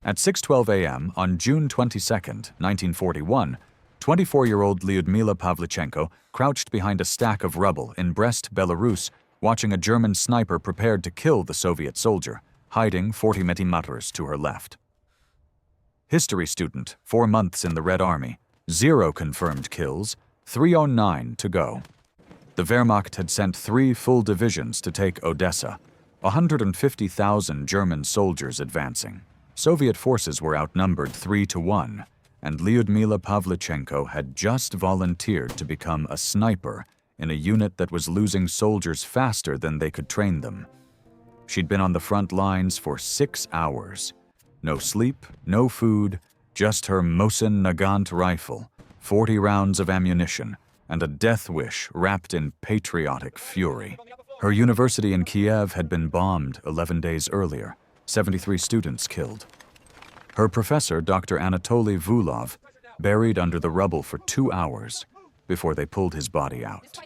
At 6:12 a.m. on June 22, 1941, 24-year-old Lyudmila Pavlichenko crouched behind a stack of rubble in Brest, Belarus, watching a German sniper prepared to kill the Soviet soldier, hiding 40 meters to her left. History student, 4 months in the Red Army, 0 confirmed kills, 309 to go. The Wehrmacht had sent 3 full divisions to take Odessa, 150,000 German soldiers advancing. Soviet forces were outnumbered 3-1, and Lyudmila Pavlichenko had just volunteered to become a sniper in a unit that was losing soldiers faster than they could train them. She'd been on the front lines for 6 hours. No sleep, no food, just her Mosin Nagant rifle, 40 rounds of ammunition, and a death wish wrapped in patriotic fury. Her university in Kiev had been bombed 11 days earlier, 73 students killed. Her professor, Dr. Anatoly Vulov, buried under the rubble for 2 hours before they pulled his body out.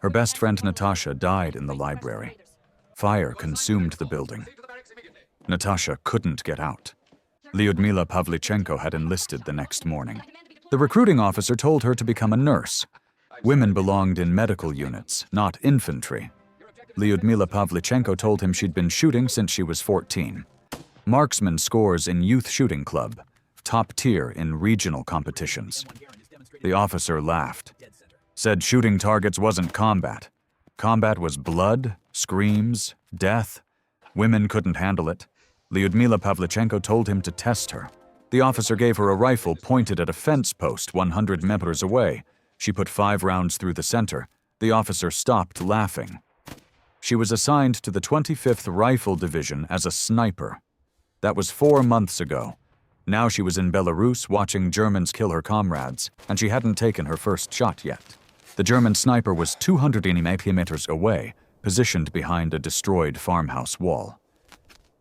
Her best friend Natasha died in the library. Fire consumed the building. Natasha couldn't get out. Lyudmila Pavlichenko had enlisted the next morning. The recruiting officer told her to become a nurse. Women belonged in medical units, not infantry. Lyudmila Pavlichenko told him she'd been shooting since she was 14. Marksman scores in youth shooting club, top tier in regional competitions. The officer laughed, said shooting targets wasn't combat. Combat was blood, screams, death. Women couldn't handle it. Lyudmila Pavlichenko told him to test her. The officer gave her a rifle pointed at a fence post 100 meters away. She put 5 rounds through the center. The officer stopped laughing. She was assigned to the 25th Rifle Division as a sniper. That was 4 months ago. Now she was in Belarus watching Germans kill her comrades, and she hadn't taken her first shot yet. The German sniper was 200 meters away, positioned behind a destroyed farmhouse wall.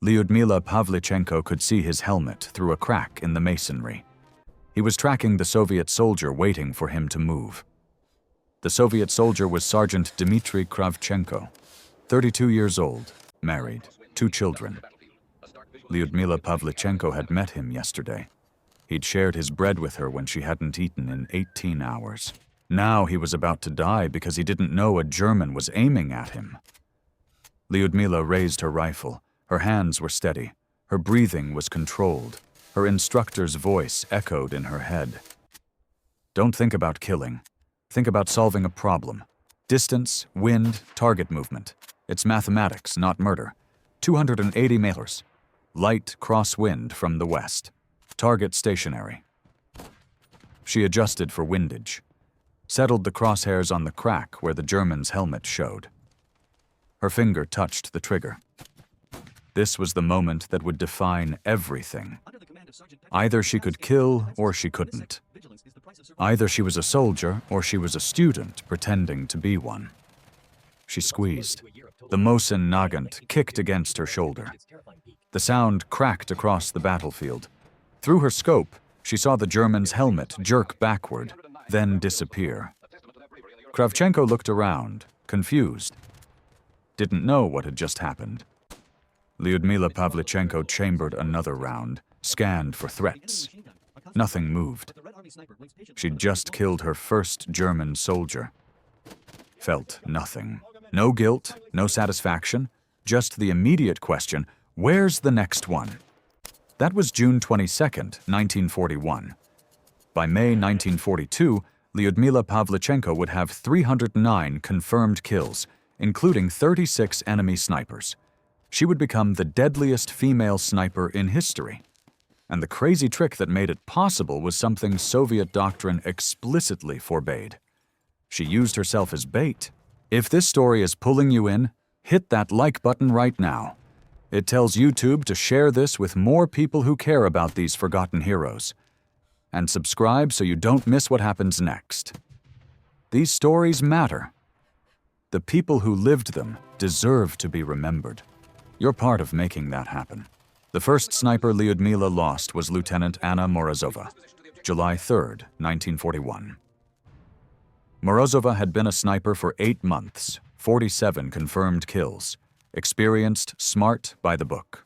Lyudmila Pavlichenko could see his helmet through a crack in the masonry. He was tracking the Soviet soldier waiting for him to move. The Soviet soldier was Sergeant Dmitry Kravchenko, 32 years old, married, 2 children. Lyudmila Pavlichenko had met him yesterday. He'd shared his bread with her when she hadn't eaten in 18 hours. Now he was about to die because he didn't know a German was aiming at him. Lyudmila raised her rifle. Her hands were steady. Her breathing was controlled. Her instructor's voice echoed in her head. Don't think about killing. Think about solving a problem. Distance, wind, target movement. It's mathematics, not murder. 280 meters. Light crosswind from the west. Target stationary. She adjusted for windage. Settled the crosshairs on the crack where the German's helmet showed. Her finger touched the trigger. This was the moment that would define everything. Either she could kill or she couldn't. Either she was a soldier or she was a student pretending to be one. She squeezed. The Mosin Nagant kicked against her shoulder. The sound cracked across the battlefield. Through her scope, she saw the German's helmet jerk backward, then disappear. Kravchenko looked around, confused. Didn't know what had just happened. Lyudmila Pavlichenko chambered another round, scanned for threats. Nothing moved. She'd just killed her first German soldier. Felt nothing. No guilt, no satisfaction, just the immediate question, where's the next one? That was June 22nd, 1941. By May 1942, Lyudmila Pavlichenko would have 309 confirmed kills, including 36 enemy snipers. She would become the deadliest female sniper in history. And the crazy trick that made it possible was something Soviet doctrine explicitly forbade. She used herself as bait. If this story is pulling you in, hit that like button right now. It tells YouTube to share this with more people who care about these forgotten heroes. And subscribe so you don't miss what happens next. These stories matter. The people who lived them deserve to be remembered. You're part of making that happen. The first sniper Lyudmila lost was Lieutenant Anna Morozova, July 3rd, 1941. Morozova had been a sniper for 8 months, 47 confirmed kills, experienced, smart, by the book.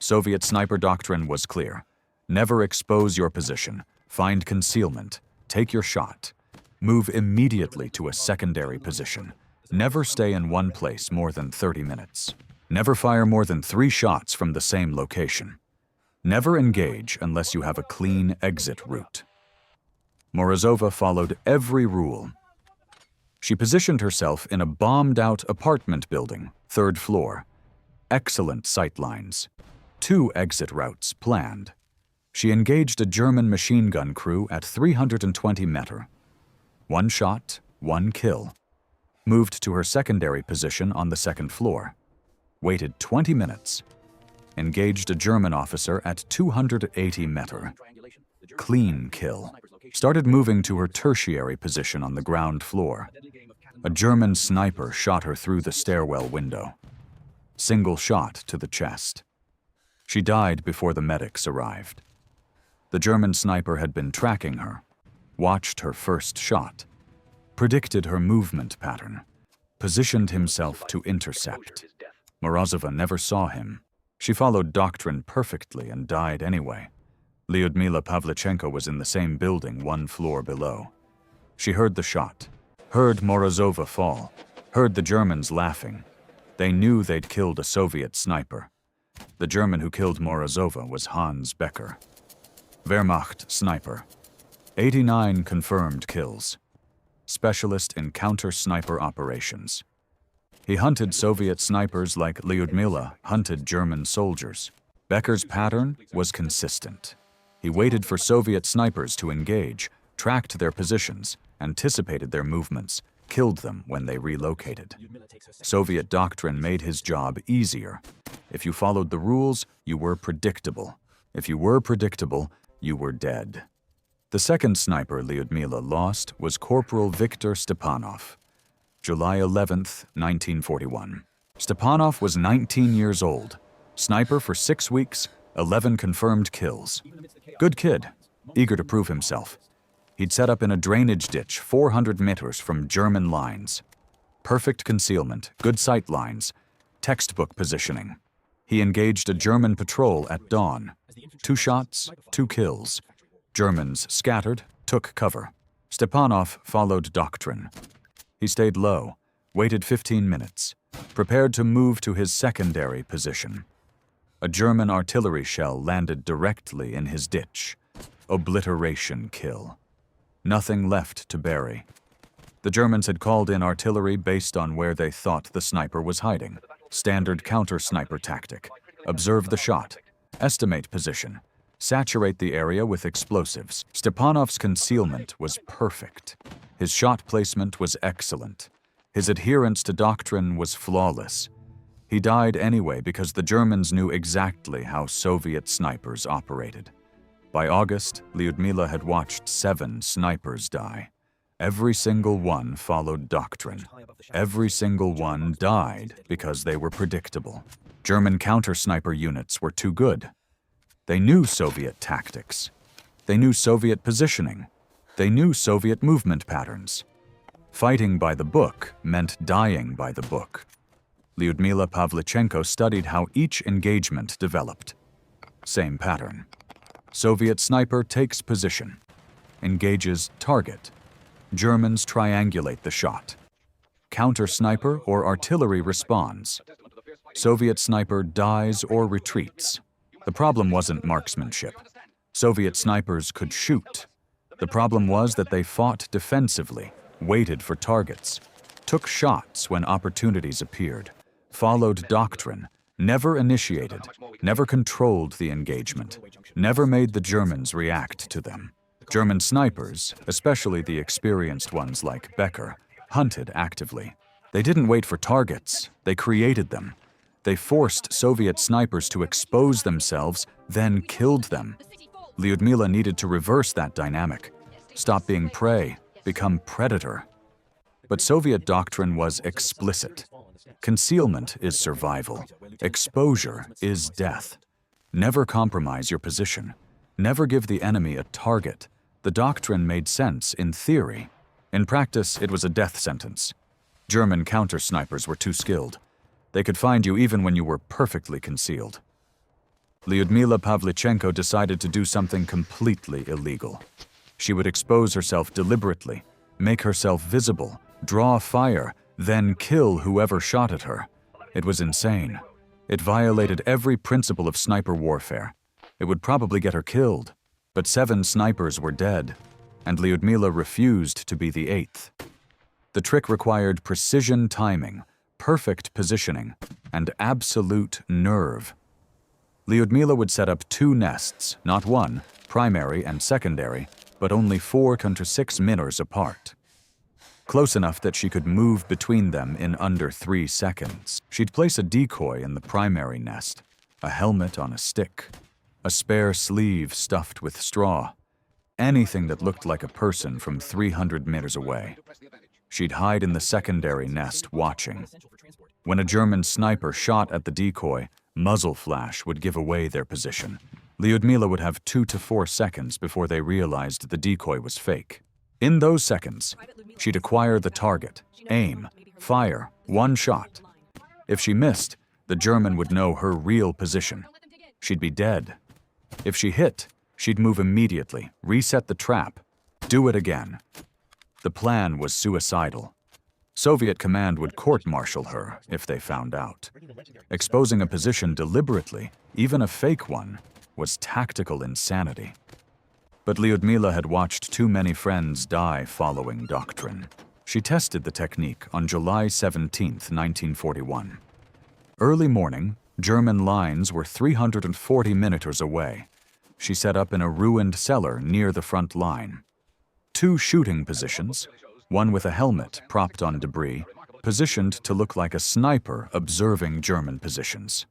Soviet sniper doctrine was clear. Never expose your position. Find concealment. Take your shot. Move immediately to a secondary position. Never stay in one place more than 30 minutes. Never fire more than 3 shots from the same location. Never engage unless you have a clean exit route. Morozova followed every rule. She positioned herself in a bombed-out apartment building, 3rd floor. Excellent sight lines. 2 exit routes planned. She engaged a German machine gun crew at 320 meter. 1 shot, 1 kill. Moved to her secondary position on the 2nd floor. Waited 20 minutes. Engaged a German officer at 280 meter. Clean kill. Started moving to her tertiary position on the ground floor. A German sniper shot her through the stairwell window. Single shot to the chest. She died before the medics arrived. The German sniper had been tracking her, watched her first shot, predicted her movement pattern, positioned himself to intercept. Morozova never saw him. She followed doctrine perfectly and died anyway. Lyudmila Pavlichenko was in the same building 1 floor below. She heard the shot, heard Morozova fall, heard the Germans laughing. They knew they'd killed a Soviet sniper. The German who killed Morozova was Hans Becker. Wehrmacht sniper. 89 confirmed kills. Specialist in counter-sniper operations. He hunted Soviet snipers like Lyudmila hunted German soldiers. Becker's pattern was consistent. He waited for Soviet snipers to engage, tracked their positions, anticipated their movements, killed them when they relocated. Soviet doctrine made his job easier. If you followed the rules, you were predictable. If you were predictable, you were dead. The second sniper Lyudmila lost was Corporal Viktor Stepanov. July 11th, 1941. Stepanov was 19 years old. Sniper for 6 weeks, 11 confirmed kills. Good kid, eager to prove himself. He'd set up in a drainage ditch 400 meters from German lines. Perfect concealment, good sight lines, textbook positioning. He engaged a German patrol at dawn. 2 shots, 2 kills. Germans scattered, took cover. Stepanov followed doctrine. He stayed low, waited 15 minutes, prepared to move to his secondary position. A German artillery shell landed directly in his ditch. Obliteration kill. Nothing left to bury. The Germans had called in artillery based on where they thought the sniper was hiding. Standard counter-sniper tactic. Observe the shot. Estimate position. Saturate the area with explosives. Stepanov's concealment was perfect. His shot placement was excellent. His adherence to doctrine was flawless. He died anyway because the Germans knew exactly how Soviet snipers operated. By August, Lyudmila had watched 7 snipers die. Every single one followed doctrine. Every single one died because they were predictable. German counter-sniper units were too good. They knew Soviet tactics. They knew Soviet positioning. They knew Soviet movement patterns. Fighting by the book meant dying by the book. Lyudmila Pavlichenko studied how each engagement developed. Same pattern. Soviet sniper takes position. Engages target. Germans triangulate the shot. Counter-sniper or artillery responds. Soviet sniper dies or retreats. The problem wasn't marksmanship. Soviet snipers could shoot. The problem was that they fought defensively, waited for targets, took shots when opportunities appeared, followed doctrine, never initiated, never controlled the engagement, never made the Germans react to them. German snipers, especially the experienced ones like Becker, hunted actively. They didn't wait for targets, they created them. They forced Soviet snipers to expose themselves, then killed them. Lyudmila needed to reverse that dynamic. Stop being prey, become predator. But Soviet doctrine was explicit. Concealment is survival. Exposure is death. Never compromise your position. Never give the enemy a target. The doctrine made sense in theory. In practice, it was a death sentence. German counter-snipers were too skilled. They could find you even when you were perfectly concealed. Lyudmila Pavlichenko decided to do something completely illegal. She would expose herself deliberately, make herself visible, draw fire, then kill whoever shot at her. It was insane. It violated every principle of sniper warfare. It would probably get her killed, but 7 snipers were dead, and Lyudmila refused to be the 8th. The trick required precision timing, perfect positioning, and absolute nerve. Lyudmila would set up 2 nests, not 1, primary and secondary, but only 4-6 meters apart. Close enough that she could move between them in under 3 seconds. She'd place a decoy in the primary nest, a helmet on a stick, a spare sleeve stuffed with straw, anything that looked like a person from 300 meters away. She'd hide in the secondary nest watching. When a German sniper shot at the decoy, muzzle flash would give away their position. Lyudmila would have 2 to 4 seconds before they realized the decoy was fake. In those seconds, she'd acquire the target, aim, fire, 1 shot. If she missed, the German would know her real position. She'd be dead. If she hit, she'd move immediately, reset the trap, do it again. The plan was suicidal. Soviet command would court-martial her if they found out. Exposing a position deliberately, even a fake one, was tactical insanity. But Lyudmila had watched too many friends die following doctrine. She tested the technique on July 17, 1941. Early morning, German lines were 340 meters away. She set up in a ruined cellar near the front line. 2 shooting positions, one with a helmet propped on debris, positioned to look like a sniper observing German positions.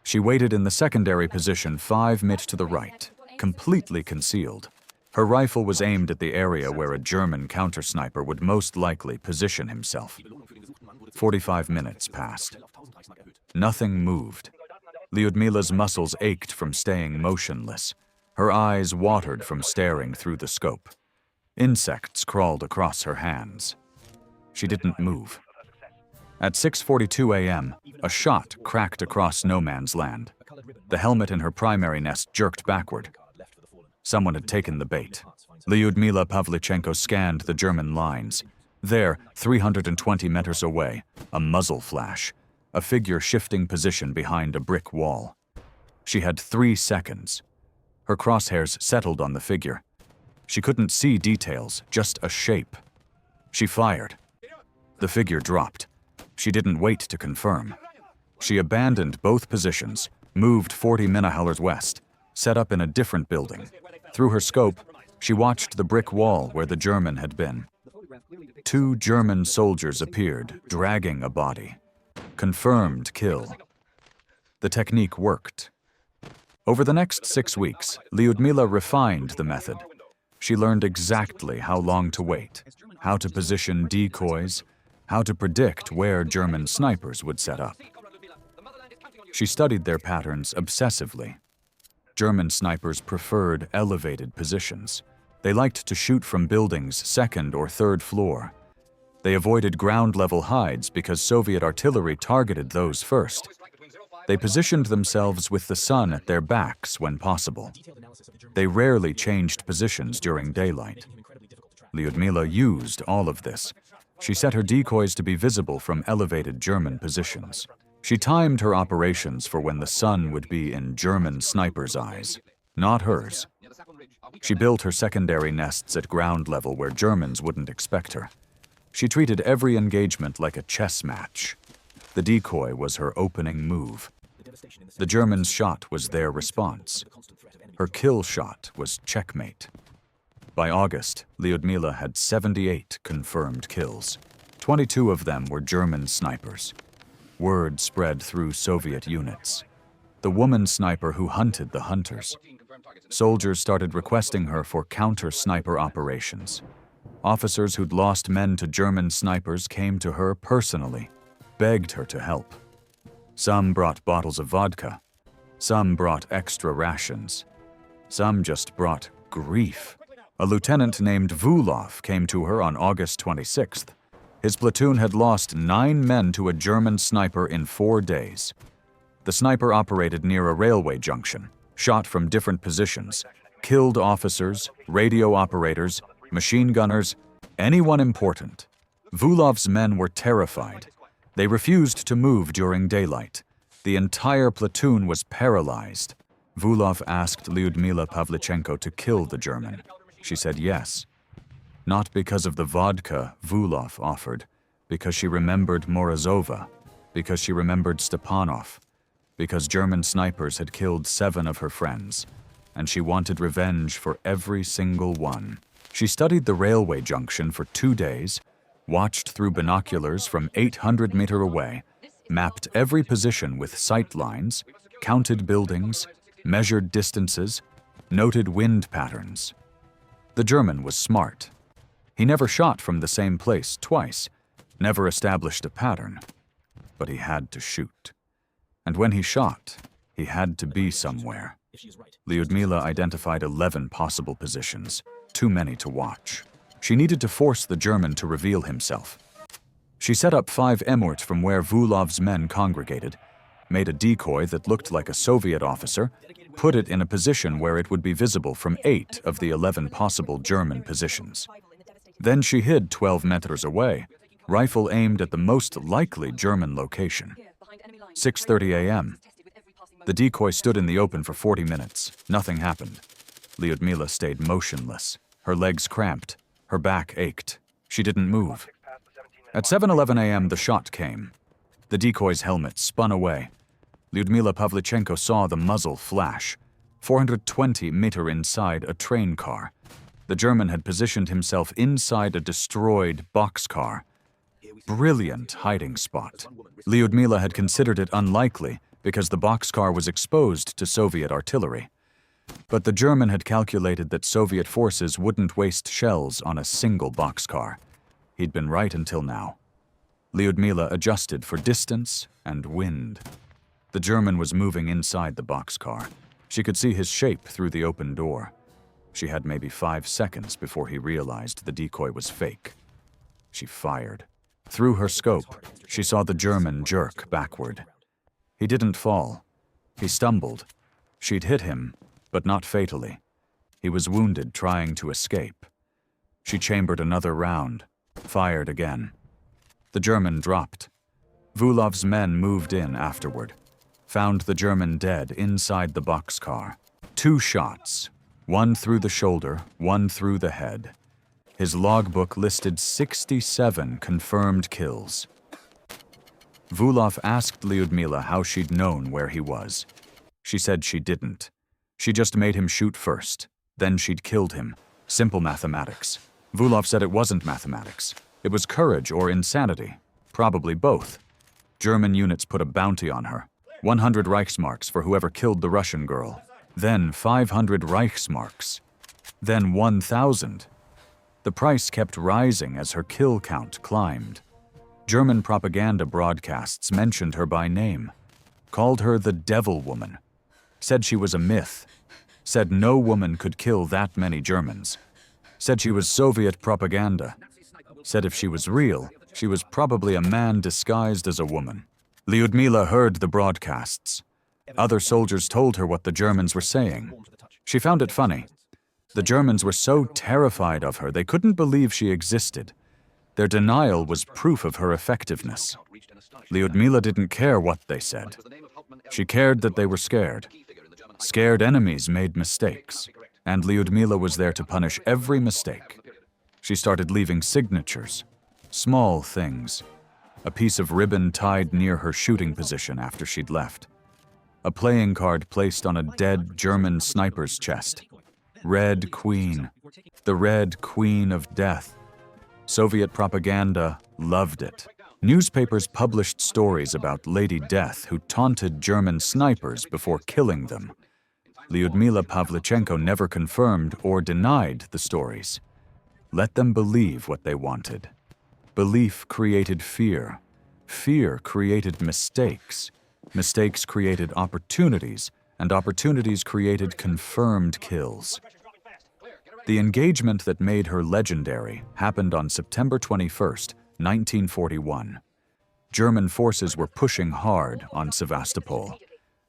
She waited in the secondary position 5 meters to the right, completely concealed. Her rifle was aimed at the area where a German counter-sniper would most likely position himself. 45 minutes passed. Nothing moved. Lyudmila's muscles ached from staying motionless. Her eyes watered from staring through the scope. Insects crawled across her hands. She didn't move. At 6:42 a.m., a shot cracked across no man's land. The helmet in her primary nest jerked backward. Someone had taken the bait. Lyudmila Pavlichenko scanned the German lines. There, 320 meters away, a muzzle flash, a figure shifting position behind a brick wall. She had 3 seconds. Her crosshairs settled on the figure. She couldn't see details, just a shape. She fired. The figure dropped. She didn't wait to confirm. She abandoned both positions, moved 40 Minahallers west, set up in a different building. Through her scope, she watched the brick wall where the German had been. 2 German soldiers appeared, dragging a body. Confirmed kill. The technique worked. Over the next 6 weeks, Lyudmila refined the method. She learned exactly how long to wait, how to position decoys, how to predict where German snipers would set up. She studied their patterns obsessively. German snipers preferred elevated positions. They liked to shoot from buildings' 2nd or 3rd floor. They avoided ground-level hides because Soviet artillery targeted those first. They positioned themselves with the sun at their backs when possible. They rarely changed positions during daylight. Lyudmila used all of this. She set her decoys to be visible from elevated German positions. She timed her operations for when the sun would be in German snipers' eyes, not hers. She built her secondary nests at ground level where Germans wouldn't expect her. She treated every engagement like a chess match. The decoy was her opening move. The German's shot was their response. Her kill shot was checkmate. By August, Lyudmila had 78 confirmed kills. 22 of them were German snipers. Word spread through Soviet units. The woman sniper who hunted the hunters. Soldiers started requesting her for counter-sniper operations. Officers who'd lost men to German snipers came to her personally, begged her to help. Some brought bottles of vodka. Some brought extra rations. Some just brought grief. A lieutenant named Vulov came to her on August 26th. His platoon had lost 9 men to a German sniper in 4 days. The sniper operated near a railway junction, shot from different positions, killed officers, radio operators, machine gunners, anyone important. Vulov's men were terrified. They refused to move during daylight. The entire platoon was paralyzed. Vulov asked Lyudmila Pavlichenko to kill the German. She said yes. Not because of the vodka Vulov offered, because she remembered Morozova, because she remembered Stepanov, because German snipers had killed 7 of her friends, and she wanted revenge for every single one. She studied the railway junction for 2 days, watched through binoculars from 800 meters away, mapped every position with sight lines, counted buildings, measured distances, noted wind patterns. The German was smart. He never shot from the same place twice, never established a pattern, but he had to shoot. And when he shot, he had to be somewhere. Lyudmila identified 11 possible positions, too many to watch. She needed to force the German to reveal himself. She set up 5 emorts from where Vulov's men congregated, made a decoy that looked like a Soviet officer, put it in a position where it would be visible from 8 of the 11 possible German positions. Then she hid 12 meters away, rifle aimed at the most likely German location. 6:30 a.m. The decoy stood in the open for 40 minutes. Nothing happened. Lyudmila stayed motionless. Her legs cramped. Her back ached. She didn't move. At 7:11 a.m., the shot came. The decoy's helmet spun away. Lyudmila Pavlichenko saw the muzzle flash. 420 meters inside a train car. The German had positioned himself inside a destroyed boxcar. Brilliant hiding spot. Lyudmila had considered it unlikely because the boxcar was exposed to Soviet artillery. But the German had calculated that Soviet forces wouldn't waste shells on a single boxcar. He'd been right until now. Lyudmila adjusted for distance and wind. The German was moving inside the boxcar. She could see his shape through the open door. She had maybe 5 seconds before he realized the decoy was fake. She fired. Through her scope, she saw the German jerk backward. He didn't fall. He stumbled. She'd hit him, but not fatally. He was wounded trying to escape. She chambered another round, fired again. The German dropped. Vulov's men moved in afterward, found the German dead inside the boxcar. 2 shots, one through the shoulder, one through the head. His logbook listed 67 confirmed kills. Vulov asked Lyudmila how she'd known where he was. She said she didn't. She just made him shoot first. Then she'd killed him. Simple mathematics. Vulov said it wasn't mathematics. It was courage or insanity. Probably both. German units put a bounty on her. 100 Reichsmarks for whoever killed the Russian girl. Then 500 Reichsmarks. Then 1,000. The price kept rising as her kill count climbed. German propaganda broadcasts mentioned her by name, called her the Devil Woman, said she was a myth, said no woman could kill that many Germans, said she was Soviet propaganda, said if she was real, she was probably a man disguised as a woman. Lyudmila heard the broadcasts. Other soldiers told her what the Germans were saying. She found it funny. The Germans were so terrified of her they couldn't believe she existed. Their denial was proof of her effectiveness. Lyudmila didn't care what they said. She cared that they were scared. Scared enemies made mistakes, and Lyudmila was there to punish every mistake. She started leaving signatures, small things. A piece of ribbon tied near her shooting position after she'd left. A playing card placed on a dead German sniper's chest. Red Queen, the Red Queen of Death. Soviet propaganda loved it. Newspapers published stories about Lady Death who taunted German snipers before killing them. Lyudmila Pavlichenko never confirmed or denied the stories. Let them believe what they wanted. Belief created fear. Fear created mistakes. Mistakes created opportunities, and opportunities created confirmed kills. The engagement that made her legendary happened on September 21st, 1941. German forces were pushing hard on Sevastopol.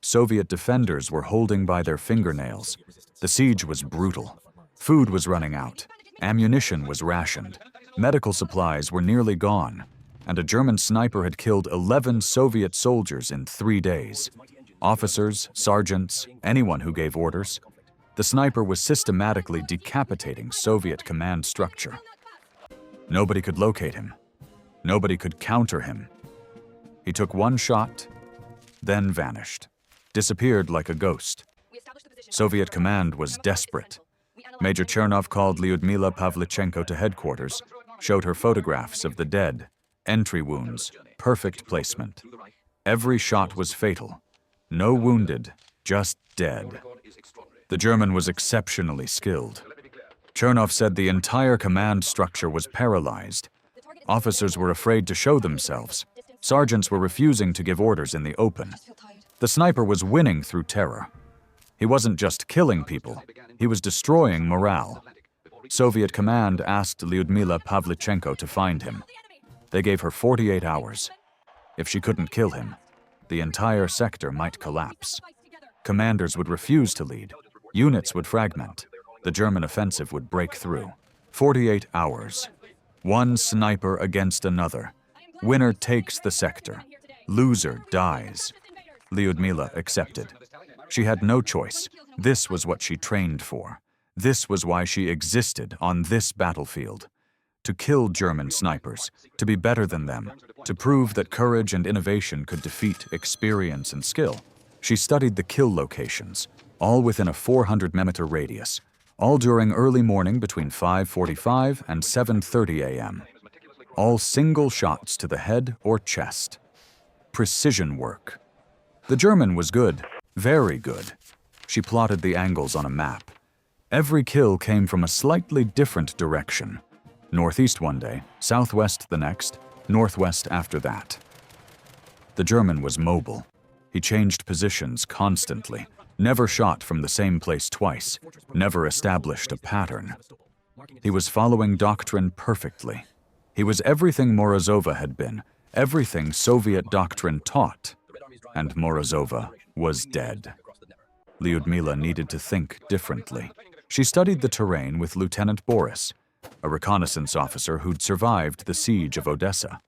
Soviet defenders were holding by their fingernails. The siege was brutal. Food was running out. Ammunition was rationed. Medical supplies were nearly gone. And a German sniper had killed 11 Soviet soldiers in 3 days. Officers, sergeants, anyone who gave orders. The sniper was systematically decapitating Soviet command structure. Nobody could locate him. Nobody could counter him. He took one shot, then vanished, disappeared like a ghost. Soviet command was desperate. Major Chernov called Lyudmila Pavlichenko to headquarters, showed her photographs of the dead, entry wounds, perfect placement. Every shot was fatal. No wounded, just dead. The German was exceptionally skilled. Chernov said the entire command structure was paralyzed. Officers were afraid to show themselves. Sergeants were refusing to give orders in the open. The sniper was winning through terror. He wasn't just killing people, he was destroying morale. Soviet command asked Lyudmila Pavlichenko to find him. They gave her 48 hours. If she couldn't kill him, the entire sector might collapse. Commanders would refuse to lead. Units would fragment. The German offensive would break through. 48 hours. One sniper against another. Winner takes the sector. Loser dies. Lyudmila accepted. She had no choice. This was what she trained for. This was why she existed on this battlefield. To kill German snipers, to be better than them, to prove that courage and innovation could defeat experience and skill. She studied the kill locations, all within a 400-meter radius, all during early morning between 5:45 and 7:30 a.m. All single shots to the head or chest. Precision work. The German was good, very good. She plotted the angles on a map. Every kill came from a slightly different direction. Northeast one day, southwest the next, northwest after that. The German was mobile. He changed positions constantly, never shot from the same place twice, never established a pattern. He was following doctrine perfectly. He was everything Morozova had been, everything Soviet doctrine taught. And Morozova was dead. Lyudmila needed to think differently. She studied the terrain with Lieutenant Boris, a reconnaissance officer who'd survived the siege of Odessa.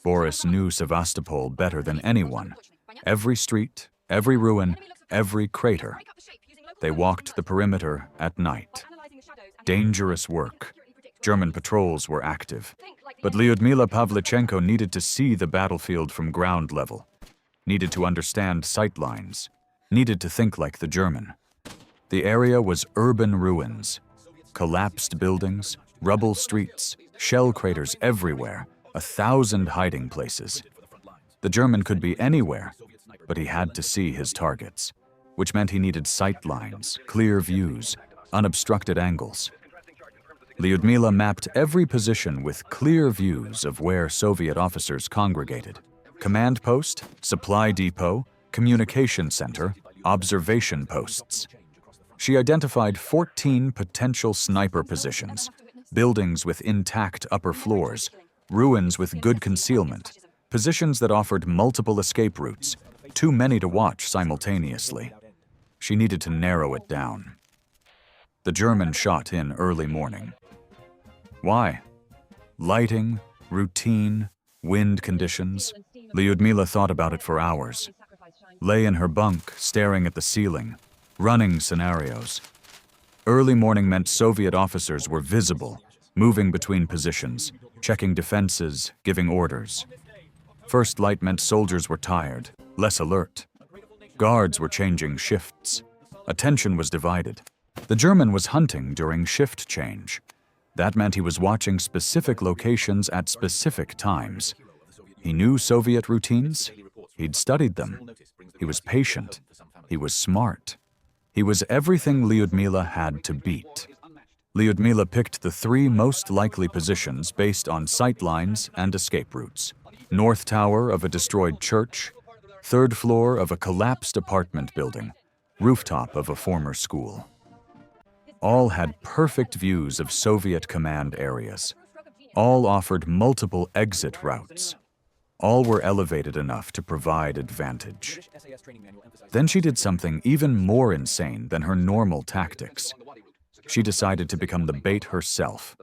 Boris knew Sevastopol better than anyone. Every street, every ruin, every crater. They walked the perimeter at night. Dangerous work. German patrols were active. But Lyudmila Pavlichenko needed to see the battlefield from ground level, needed to understand sight lines, needed to think like the German. The area was urban ruins. Collapsed buildings, rubble streets, shell craters everywhere, 1,000 hiding places. The German could be anywhere, but he had to see his targets, which meant he needed sight lines, clear views, unobstructed angles. Lyudmila mapped every position with clear views of where Soviet officers congregated. Command post, supply depot, communication center, observation posts. She identified 14 potential sniper positions, buildings with intact upper floors, ruins with good concealment, positions that offered multiple escape routes, too many to watch simultaneously. She needed to narrow it down. The German shot in early morning. Why? Lighting, routine, wind conditions. Lyudmila thought about it for hours. Lay in her bunk, staring at the ceiling, running scenarios. Early morning meant Soviet officers were visible, moving between positions, checking defenses, giving orders. First light meant soldiers were tired, less alert. Guards were changing shifts. Attention was divided. The German was hunting during shift change. That meant he was watching specific locations at specific times. He knew Soviet routines. He'd studied them. He was patient. He was smart. He was everything Lyudmila had to beat. Lyudmila picked the 3 most likely positions based on sight lines and escape routes. North tower of a destroyed church, 3rd floor of a collapsed apartment building, rooftop of a former school. All had perfect views of Soviet command areas. All offered multiple exit routes. All were elevated enough to provide advantage. Then she did something even more insane than her normal tactics. She decided to become the bait herself.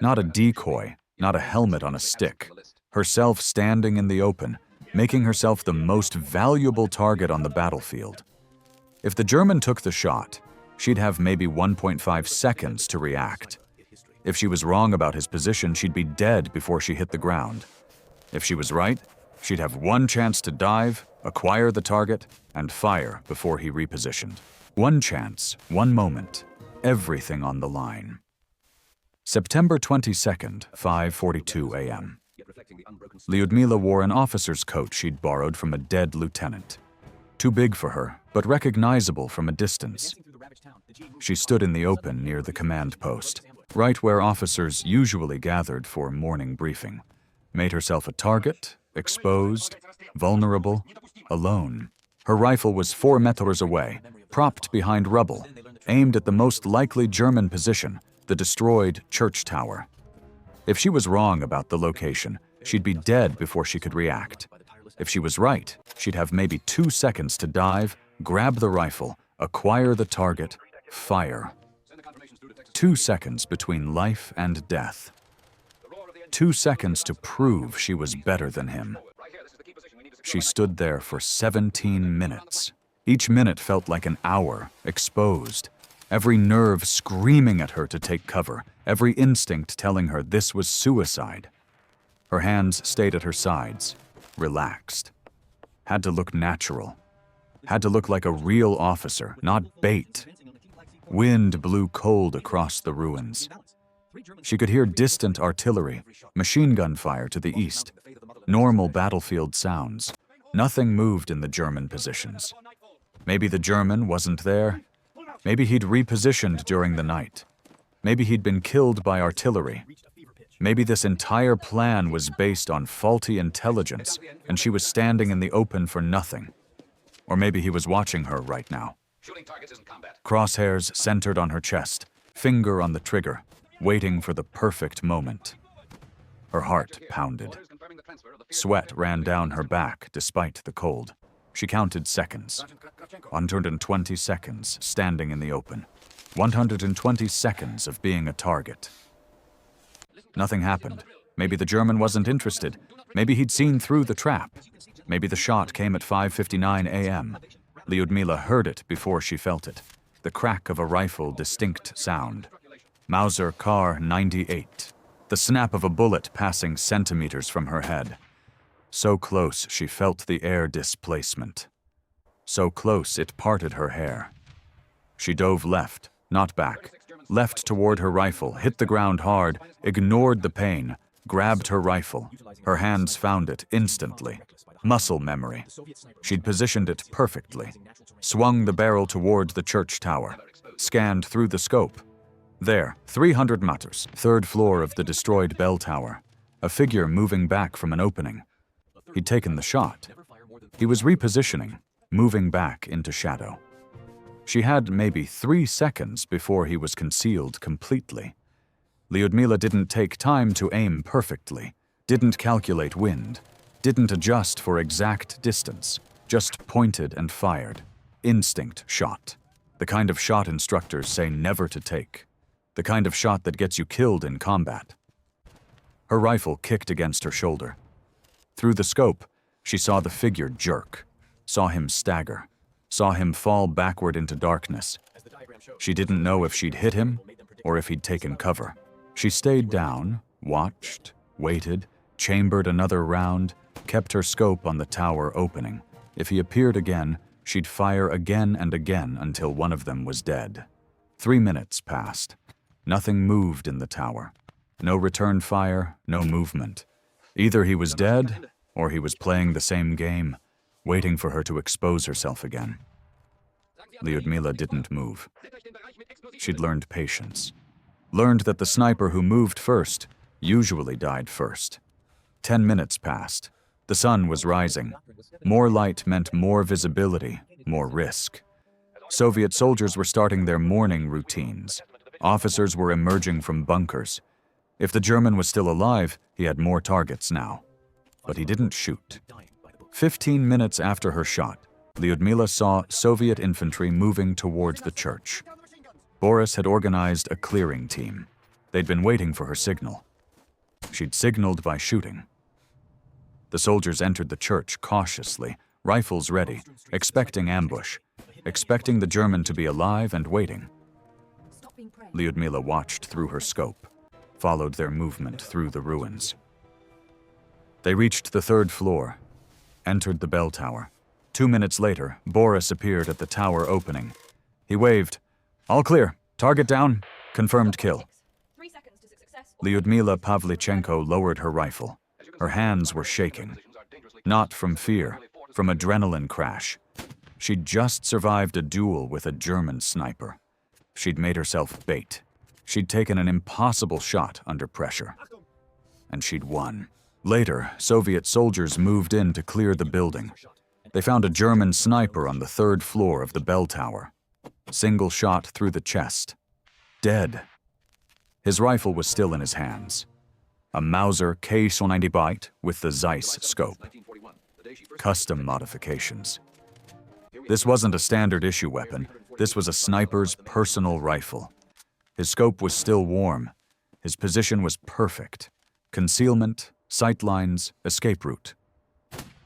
Not a decoy, not a helmet on a stick. Herself standing in the open, making herself the most valuable target on the battlefield. If the German took the shot, she'd have maybe 1.5 seconds to react. If she was wrong about his position, she'd be dead before she hit the ground. If she was right, she'd have one chance to dive, acquire the target, and fire before he repositioned. One chance, one moment, everything on the line. September 22nd, 5:42 a.m. Lyudmila wore an officer's coat she'd borrowed from a dead lieutenant. Too big for her, but recognizable from a distance. She stood in the open near the command post, right where officers usually gathered for morning briefing. Made herself a target, exposed, vulnerable, alone. Her rifle was 4 meters away, propped behind rubble, aimed at the most likely German position, the destroyed church tower. If she was wrong about the location, she'd be dead before she could react. If she was right, she'd have maybe 2 seconds to dive, grab the rifle, acquire the target, fire. 2 seconds between life and death. 2 seconds to prove she was better than him. She stood there for 17 minutes. Each minute felt like an hour, exposed. Every nerve screaming at her to take cover, every instinct telling her this was suicide. Her hands stayed at her sides, relaxed. Had to look natural. Had to look like a real officer, not bait. Wind blew cold across the ruins. She could hear distant artillery, machine gun fire to the east, normal battlefield sounds. Nothing moved in the German positions. Maybe the German wasn't there. Maybe he'd repositioned during the night. Maybe he'd been killed by artillery. Maybe this entire plan was based on faulty intelligence, and she was standing in the open for nothing. Or maybe he was watching her right now. Crosshairs centered on her chest, finger on the trigger, waiting for the perfect moment. Her heart pounded. Sweat ran down her back despite the cold. She counted seconds. 120 seconds standing in the open. 120 seconds of being a target. Nothing happened. Maybe the German wasn't interested. Maybe he'd seen through the trap. Maybe the shot came at 5:59 a.m. Lyudmila heard it before she felt it. The crack of a rifle, distinct sound. Mauser Kar 98. The snap of a bullet passing centimeters from her head. So close she felt the air displacement. So close it parted her hair. She dove left, not back. Left toward her rifle, hit the ground hard, ignored the pain, grabbed her rifle. Her hands found it instantly. Muscle memory. She'd positioned it perfectly. Swung the barrel toward the church tower. Scanned through the scope. There, 300 meters, 3rd floor of the destroyed bell tower. A figure moving back from an opening. He'd taken the shot. He was repositioning, moving back into shadow. She had maybe 3 seconds before he was concealed completely. Lyudmila didn't take time to aim perfectly, didn't calculate wind, didn't adjust for exact distance, just pointed and fired. Instinct shot. The kind of shot instructors say never to take. The kind of shot that gets you killed in combat. Her rifle kicked against her shoulder. Through the scope, she saw the figure jerk, saw him stagger, saw him fall backward into darkness. She didn't know if she'd hit him or if he'd taken cover. She stayed down, watched, waited, chambered another round, kept her scope on the tower opening. If he appeared again, she'd fire again and again until one of them was dead. 3 minutes passed. Nothing moved in the tower. No return fire, no movement. Either he was dead, or he was playing the same game, waiting for her to expose herself again. Lyudmila didn't move. She'd learned patience. Learned that the sniper who moved first usually died first. 10 minutes passed. The sun was rising. More light meant more visibility, more risk. Soviet soldiers were starting their morning routines. Officers were emerging from bunkers. If the German was still alive, he had more targets now. but he didn't shoot. 15 minutes after her shot, Lyudmila saw Soviet infantry moving towards the church. Boris had organized a clearing team. They'd been waiting for her signal. She'd signaled by shooting. The soldiers entered the church cautiously, rifles ready, expecting ambush, expecting the German to be alive and waiting. Lyudmila watched through her scope, followed their movement through the ruins. They reached the 3rd floor, entered the bell tower. 2 minutes later, Boris appeared at the tower opening. He waved. "All clear. Target down. Confirmed kill." Lyudmila Pavlichenko lowered her rifle. Her hands were shaking. Not from fear, from adrenaline crash. She'd just survived a duel with a German sniper. She'd made herself bait. She'd taken an impossible shot under pressure. And she'd won. Later, Soviet soldiers moved in to clear the building. They found a German sniper on the 3rd floor of the bell tower. Single shot through the chest. Dead. His rifle was still in his hands. A Mauser K-190 with the Zeiss scope. Custom modifications. This wasn't a standard issue weapon. This was a sniper's personal rifle. His scope was still warm. His position was perfect. Concealment, sightlines, escape route.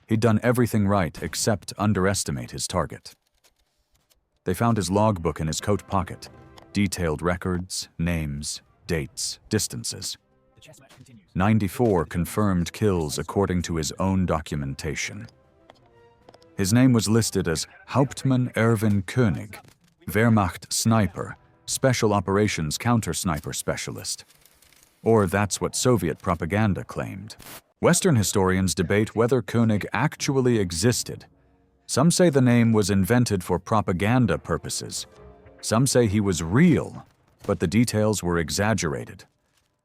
He'd done everything right except underestimate his target. They found his logbook in his coat pocket. Detailed records, names, dates, distances. 94 confirmed kills according to his own documentation. His name was listed as Hauptmann Erwin König, Wehrmacht sniper, Special Operations counter-sniper specialist. Or that's what Soviet propaganda claimed. Western historians debate whether König actually existed. Some say the name was invented for propaganda purposes. Some say he was real, but the details were exaggerated.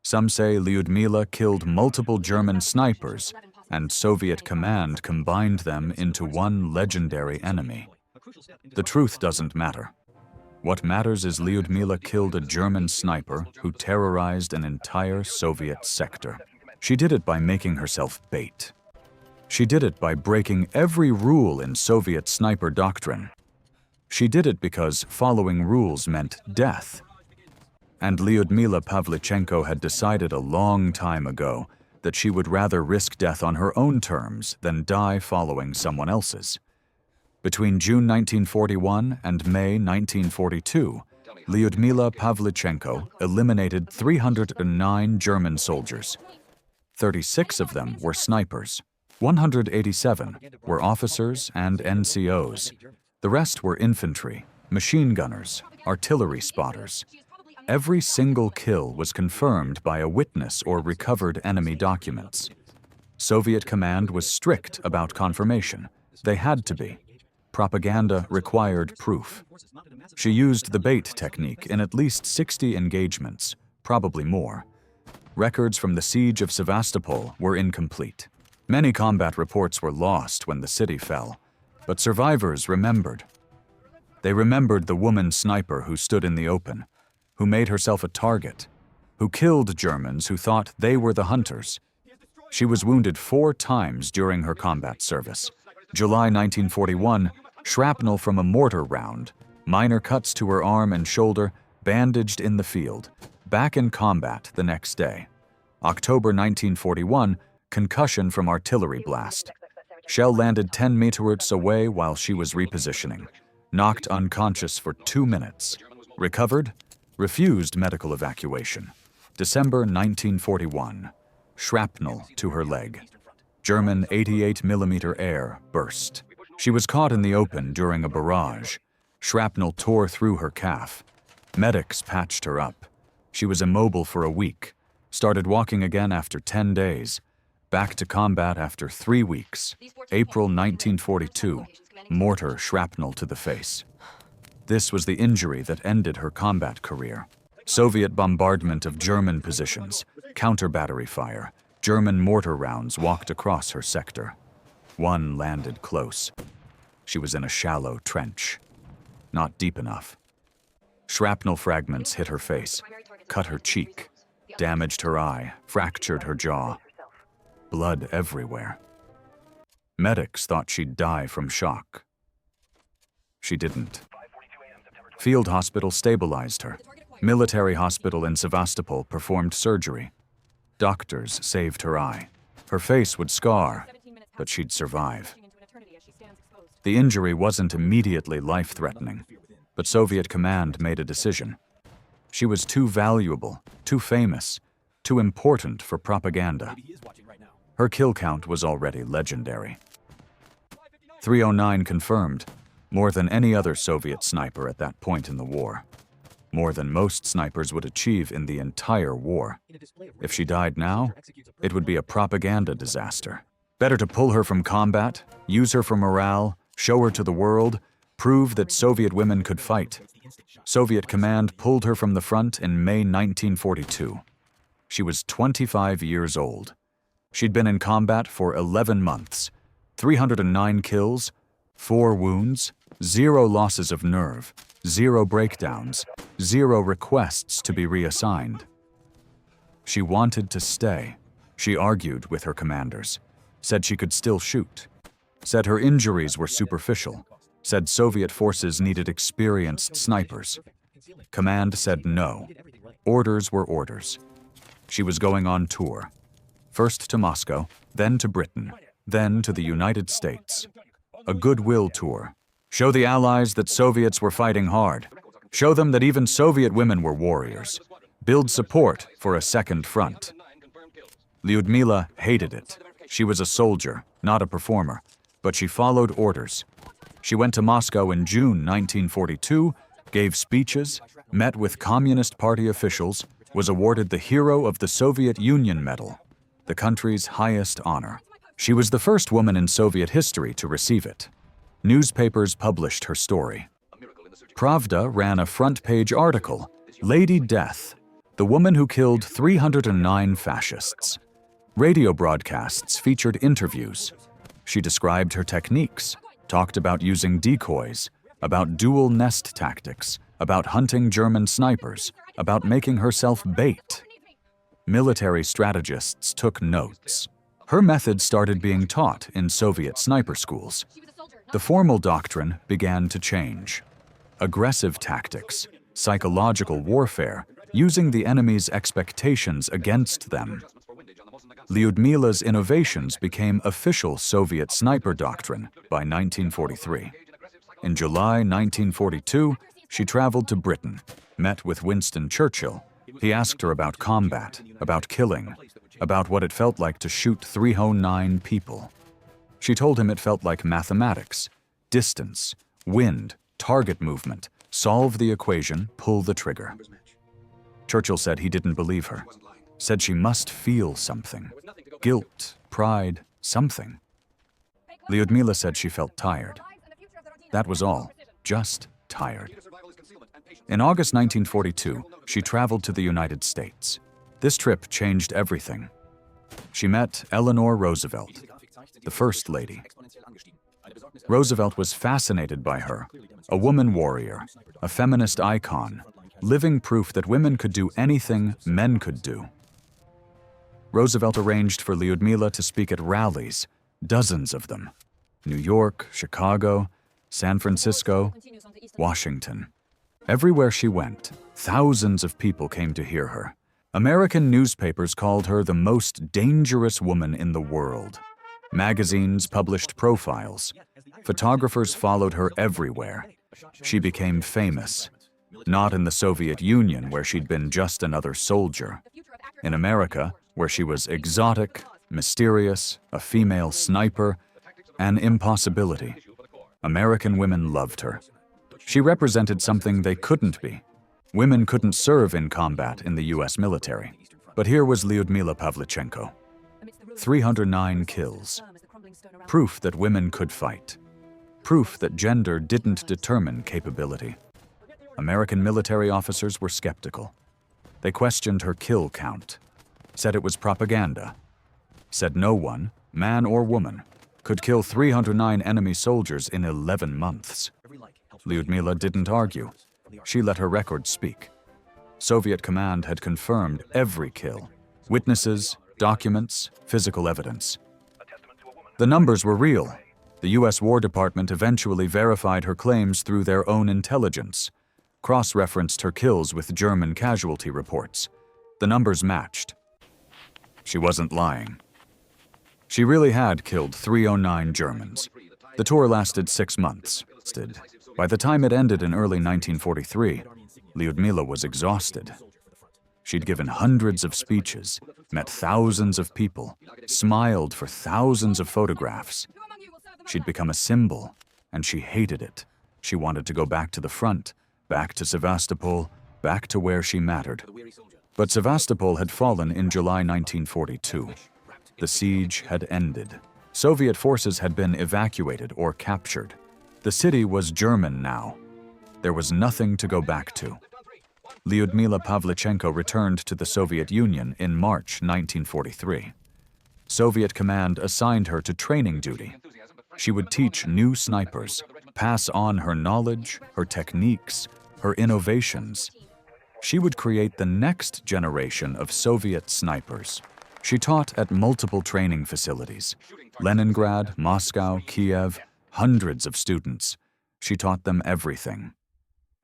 Some say Lyudmila killed multiple German snipers, and Soviet command combined them into one legendary enemy. The truth doesn't matter. What matters is Lyudmila killed a German sniper who terrorized an entire Soviet sector. She did it by making herself bait. She did it by breaking every rule in Soviet sniper doctrine. She did it because following rules meant death. And Lyudmila Pavlichenko had decided a long time ago that she would rather risk death on her own terms than die following someone else's. Between June 1941 and May 1942, Lyudmila Pavlichenko eliminated 309 German soldiers. 36 of them were snipers. 187 were officers and NCOs. The rest were infantry, machine gunners, artillery spotters. Every single kill was confirmed by a witness or recovered enemy documents. Soviet command was strict about confirmation. They had to be. Propaganda required proof. She used the bait technique in at least 60 engagements, probably more. Records from the siege of Sevastopol were incomplete. Many combat reports were lost when the city fell, but survivors remembered. They remembered the woman sniper who stood in the open, who made herself a target, who killed Germans who thought they were the hunters. She was wounded 4 times during her combat service. July 1941, shrapnel from a mortar round, minor cuts to her arm and shoulder, bandaged in the field, back in combat the next day. October 1941, concussion from artillery blast. Shell landed 10 meters away while she was repositioning. Knocked unconscious for 2 minutes. Recovered? Refused medical evacuation. December 1941. Shrapnel to her leg. German 88mm air burst. She was caught in the open during a barrage. Shrapnel tore through her calf. Medics patched her up. She was immobile for a week. Started walking again after 10 days. Back to combat after 3 weeks. April 1942. Mortar shrapnel to the face. This was the injury that ended her combat career. Soviet bombardment of German positions, counter-battery fire, German mortar rounds walked across her sector. One landed close. She was in a shallow trench. Not deep enough. Shrapnel fragments hit her face, cut her cheek, damaged her eye, fractured her jaw. blood everywhere. Medics thought she'd die from shock. She didn't. Field hospital stabilized her. Military hospital in Sevastopol performed surgery. Doctors saved her eye. Her face would scar, but she'd survive. The injury wasn't immediately life-threatening, but Soviet command made a decision. She was too valuable, too famous, too important for propaganda. Her kill count was already legendary. 309 confirmed, more than any other Soviet sniper at that point in the war. More than most snipers would achieve in the entire war. If she died now, it would be a propaganda disaster. Better to pull her from combat, use her for morale, show her to the world, prove that Soviet women could fight. Soviet command pulled her from the front in May 1942. She was 25 years old. She'd been in combat for 11 months, 309 kills, 4 wounds, 0 losses of nerve, 0 breakdowns, 0 requests to be reassigned. She wanted to stay. She argued with her commanders, said she could still shoot, said her injuries were superficial, said Soviet forces needed experienced snipers. Command said no. Orders were orders. She was going on tour, first to Moscow, then to Britain, then to the United States. A goodwill tour. Show the Allies that Soviets were fighting hard. Show them that even Soviet women were warriors. Build support for a second front. Lyudmila hated it. She was a soldier, not a performer, but she followed orders. She went to Moscow in June 1942, gave speeches, met with Communist Party officials, was awarded the Hero of the Soviet Union Medal, the country's highest honor. She was the first woman in Soviet history to receive it. Newspapers published her story. Pravda ran a front-page article, Lady Death, the woman who killed 309 fascists. Radio broadcasts featured interviews. She described her techniques, talked about using decoys, about dual nest tactics, about hunting German snipers, about making herself bait. Military strategists took notes. Her method started being taught in Soviet sniper schools. The formal doctrine began to change. Aggressive tactics, psychological warfare, using the enemy's expectations against them. Lyudmila's innovations became official Soviet sniper doctrine by 1943. In July 1942, she traveled to Britain, met with Winston Churchill. He asked her about combat, about killing, about what it felt like to shoot 309 people. She told him it felt like mathematics, distance, wind, target movement, solve the equation, pull the trigger. Churchill said he didn't believe her, said she must feel something, guilt, pride, something. Lyudmila said she felt tired. That was all, just tired. In August 1942, she traveled to the United States. This trip changed everything. She met Eleanor Roosevelt, the First Lady. Roosevelt was fascinated by her, a woman warrior, a feminist icon, living proof that women could do anything men could do. Roosevelt arranged for Lyudmila to speak at rallies, dozens of them. New York, Chicago, San Francisco, Washington. Everywhere she went, thousands of people came to hear her. American newspapers called her the most dangerous woman in the world. Magazines published profiles. Photographers followed her everywhere. She became famous. Not in the Soviet Union, where she'd been just another soldier. In America, where she was exotic, mysterious, a female sniper, an impossibility. American women loved her. She represented something they couldn't be. Women couldn't serve in combat in the US military. But here was Lyudmila Pavlichenko. 309 kills. Proof that women could fight. Proof that gender didn't determine capability. American military officers were skeptical. They questioned her kill count, said it was propaganda, said no one, man or woman, could kill 309 enemy soldiers in 11 months. Lyudmila didn't argue. She let her record speak. Soviet command had confirmed every kill. Witnesses, documents, physical evidence. The numbers were real. The U.S. War Department eventually verified her claims through their own intelligence, cross-referenced her kills with German casualty reports. The numbers matched. She wasn't lying. She really had killed 309 Germans. The tour lasted 6 months. By the time it ended in early 1943, Lyudmila was exhausted. She'd given hundreds of speeches, met thousands of people, smiled for thousands of photographs. She'd become a symbol, and she hated it. She wanted to go back to the front, back to Sevastopol, back to where she mattered. But Sevastopol had fallen in July 1942. The siege had ended. Soviet forces had been evacuated or captured. The city was German now. There was nothing to go back to. Lyudmila Pavlichenko returned to the Soviet Union in March 1943. Soviet command assigned her to training duty. She would teach new snipers, pass on her knowledge, her techniques, her innovations. She would create the next generation of Soviet snipers. She taught at multiple training facilities: Leningrad, Moscow, Kiev, hundreds of students. She taught them everything.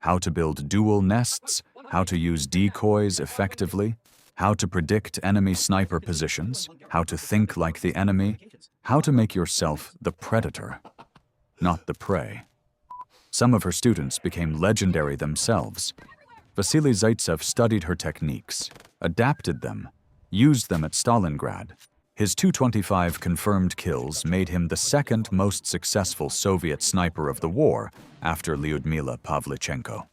How to build dual nests, how to use decoys effectively, how to predict enemy sniper positions, how to think like the enemy, how to make yourself the predator, not the prey. Some of her students became legendary themselves. Vasily Zaitsev studied her techniques, adapted them, used them at Stalingrad. His 225 confirmed kills made him the second most successful Soviet sniper of the war after Lyudmila Pavlichenko.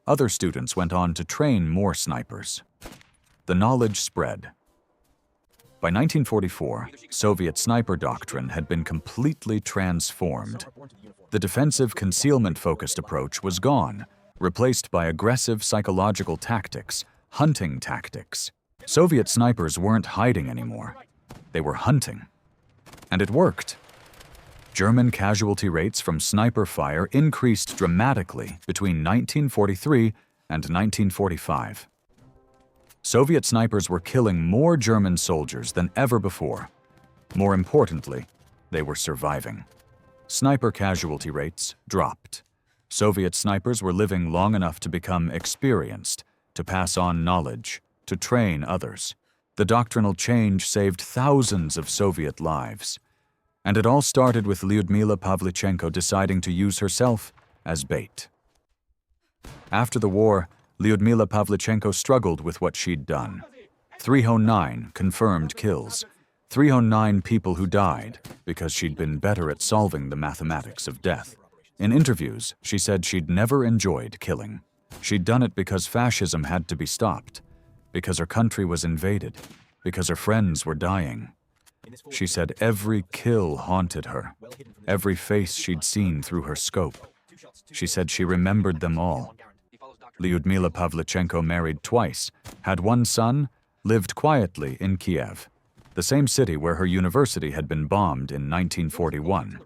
Other students went on to train more snipers. The knowledge spread. By 1944, Soviet sniper doctrine had been completely transformed. The defensive concealment-focused approach was gone, replaced by aggressive psychological tactics, hunting tactics. Soviet snipers weren't hiding anymore. They were hunting. And it worked. German casualty rates from sniper fire increased dramatically between 1943 and 1945. Soviet snipers were killing more German soldiers than ever before. More importantly, they were surviving. Sniper casualty rates dropped. Soviet snipers were living long enough to become experienced, to pass on knowledge, to train others. The doctrinal change saved thousands of Soviet lives. And it all started with Lyudmila Pavlichenko deciding to use herself as bait. After the war, Lyudmila Pavlichenko struggled with what she'd done. 309 confirmed kills. 309 people who died because she'd been better at solving the mathematics of death. In interviews, she said she'd never enjoyed killing. She'd done it because fascism had to be stopped, because her country was invaded, because her friends were dying. She said every kill haunted her, every face she'd seen through her scope. She said she remembered them all. Lyudmila Pavlichenko married twice, had one son, lived quietly in Kiev, the same city where her university had been bombed in 1941.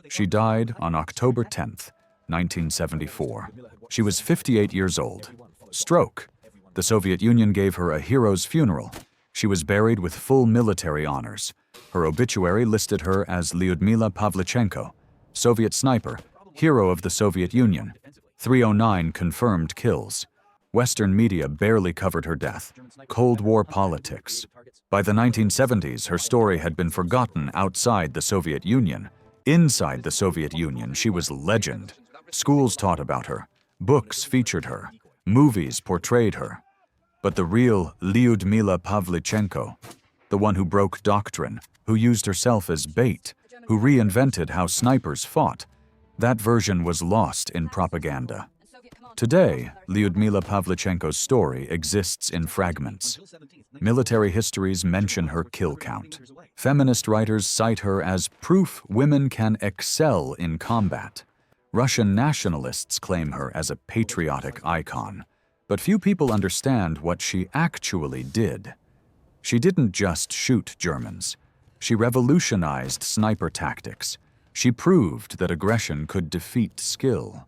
She died on October 10th, 1974. She was 58 years old. Stroke. The Soviet Union gave her a hero's funeral. She was buried with full military honors. Her obituary listed her as Lyudmila Pavlichenko, Soviet sniper, hero of the Soviet Union. 309 confirmed kills. Western media barely covered her death. Cold War politics. By the 1970s, her story had been forgotten outside the Soviet Union. Inside the Soviet Union, she was legend. Schools taught about her. Books featured her. Movies portrayed her. But the real Lyudmila Pavlichenko, the one who broke doctrine, who used herself as bait, who reinvented how snipers fought, that version was lost in propaganda. Today, Lyudmila Pavlichenko's story exists in fragments. Military histories mention her kill count. Feminist writers cite her as proof women can excel in combat. Russian nationalists claim her as a patriotic icon. But few people understand what she actually did. She didn't just shoot Germans. She revolutionized sniper tactics. She proved that aggression could defeat skill.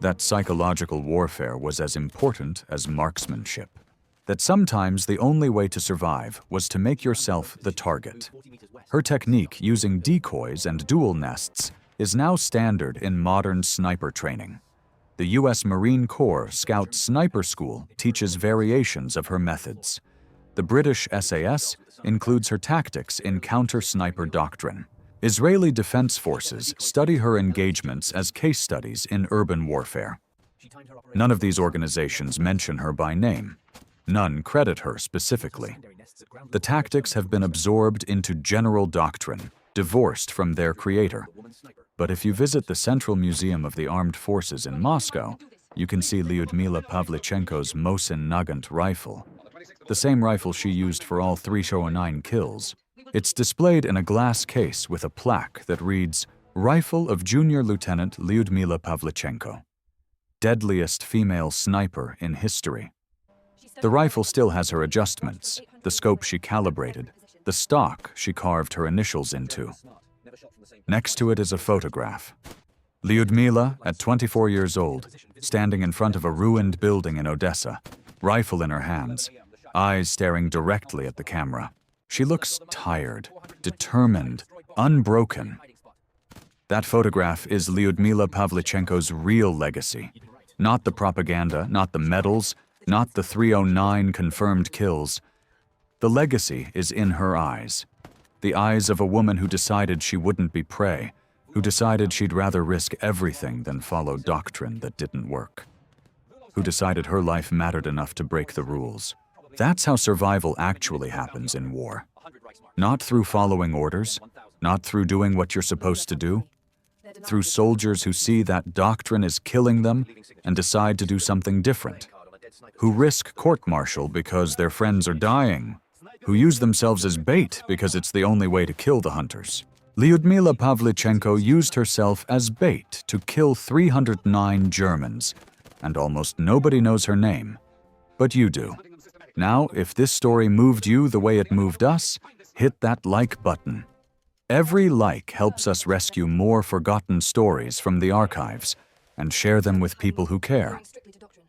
That psychological warfare was as important as marksmanship. that sometimes the only way to survive was to make yourself the target. Her technique using decoys and dual nests is now standard in modern sniper training. The U.S. Marine Corps Scout Sniper School teaches variations of her methods. The British SAS includes her tactics in counter-sniper doctrine. Israeli Defense Forces study her engagements as case studies in urban warfare. None of these organizations mention her by name. None credit her specifically. The tactics have been absorbed into general doctrine, divorced from their creator. But if you visit the Central Museum of the Armed Forces in Moscow, you can see Lyudmila Pavlichenko's Mosin Nagant rifle, the same rifle she used for all 309 kills. It's displayed in a glass case with a plaque that reads, "Rifle of Junior Lieutenant Lyudmila Pavlichenko, deadliest female sniper in history." The rifle still has her adjustments, the scope she calibrated, the stock she carved her initials into. Next to it is a photograph. Lyudmila, at 24 years old, standing in front of a ruined building in Odessa, rifle in her hands, eyes staring directly at the camera. She looks tired, determined, unbroken. That photograph is Lyudmila Pavlichenko's real legacy. Not the propaganda, not the medals, not the 309 confirmed kills. The legacy is in her eyes. The eyes of a woman who decided she wouldn't be prey, who decided she'd rather risk everything than follow doctrine that didn't work, who decided her life mattered enough to break the rules. That's how survival actually happens in war. Not through following orders, not through doing what you're supposed to do, through soldiers who see that doctrine is killing them and decide to do something different, who risk court-martial because their friends are dying, who use themselves as bait because it's the only way to kill the hunters. Lyudmila Pavlichenko used herself as bait to kill 309 Germans, and almost nobody knows her name. But you do. Now, if this story moved you the way it moved us, hit that like button. Every like helps us rescue more forgotten stories from the archives and share them with people who care.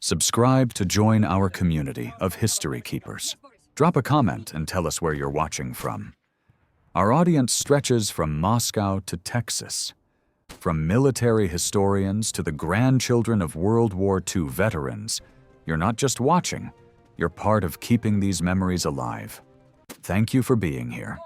Subscribe to join our community of history keepers. Drop a comment and tell us where you're watching from. Our audience stretches from Moscow to Texas, from military historians to the grandchildren of World War II veterans. You're not just watching, you're part of keeping these memories alive. Thank you for being here.